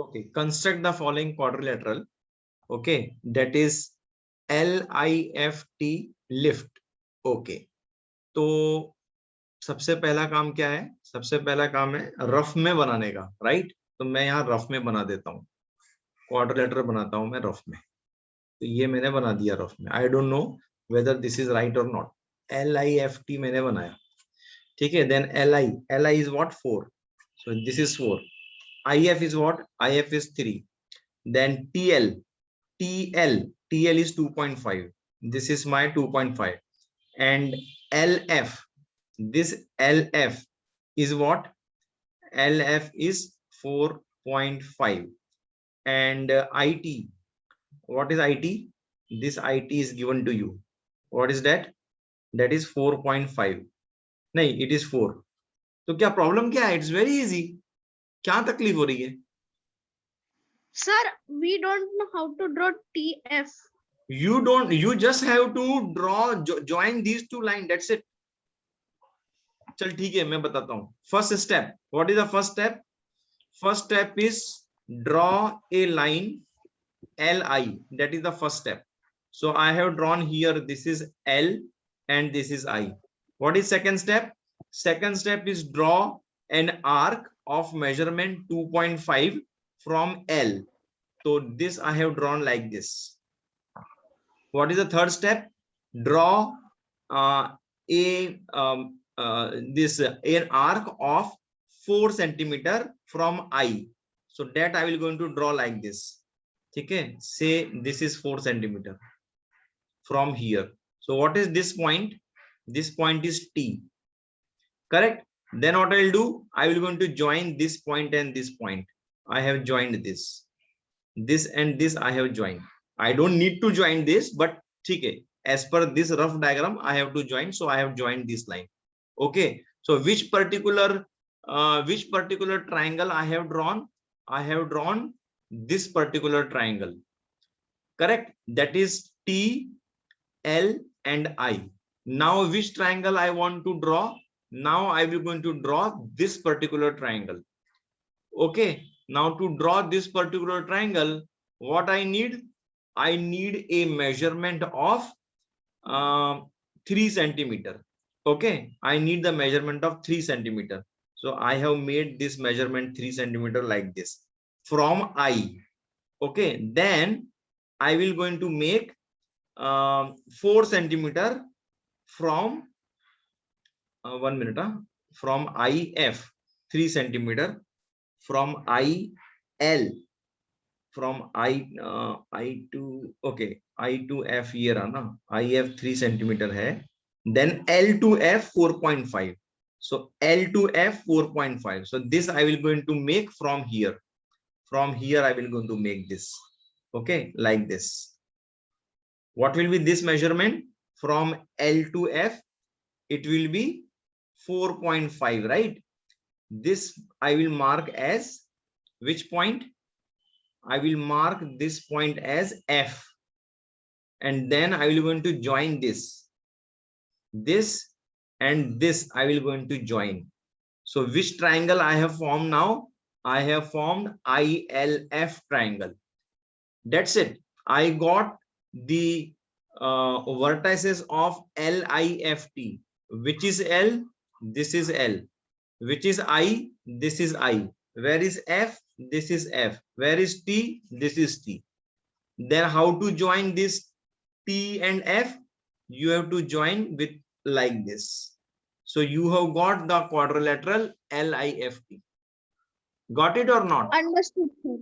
Okay, construct the following quadrilateral. Okay, that is LIFT lift. Okay, तो सबसे पहला काम क्या है? सबसे पहला काम है रफ में बनाने का, राइट? तो मैं यहाँ रफ में बना देता हूँ, क्वाड्रिलेटरल बनाता हूँ मैं रफ में. तो ये मैंने बना दिया रफ में. I don't know whether this is right और नॉट. LIFT मैंने बनाया, ठीक है. Then LI is what? 4. So this is 4. IF is what? IF is 3. Then TL is 2.5. This is my 2.5. And LF, this LF is what? LF is 4.5. And IT, what is IT? This IT is given to you. What is that? That is 4.5. नहीं, it is 4. तो क्या problem क्या है? It's very easy. क्या तकलीफ हो रही है? Sir, we don't know how to draw TF. You just have to draw, join these two lines. That's it. चल ठीक है, मैं बताता हूँ. First step. What is the first step? First step is draw a line LI. That is the first step. So I have drawn here. This is L and this is I. What is second step? Second step is draw an arc of measurement 2.5 from L. So this I have drawn like this. What is the third step? Draw an arc of 4 centimeter from I. So that I will going to draw like this. Okay, say this is 4 centimeter from here. So what is this point? This point is T. Correct. Then what I will do? I will going to join this point and this point. I have joined this. This and this I have joined. I don't need to join this, but okay, as per this rough diagram, I have to join. So I have joined this line. Okay. So which particular triangle I have drawn? I have drawn this particular triangle. Correct. That is T, L, and I. Now which triangle I want to draw? Now I will going to draw this particular triangle. Okay. Now to draw this particular triangle, what I need? I need a measurement of 3 centimeter. Okay, I need the measurement of 3 centimeter. So I have made this measurement 3 centimeter like this from I. Okay, then I will going to make 4 centimeter from 1 minute from IF, 3 centimeter from IL, from I to okay, I to F here ना, IF 3 centimeter है. Then L to F 4.5. So L to F 4.5. So this I will going to make from here. From here I will going to make this. Okay, like this. What will be this measurement? From L to F, it will be 4.5, right? This I will mark as which point? I will mark this point as F, and then I will going to join this and this I will going to join. So which triangle I have formed now? I have formed ILF triangle. That's it. I got the vertices of LIFT. Which is L? This is L. Which is I? This is I. Where is F? This is F. Where is T? This is T. Then how to join this T and F? You have to join with like this. So you have got the quadrilateral LIFT. Got it or not? Understood, sir.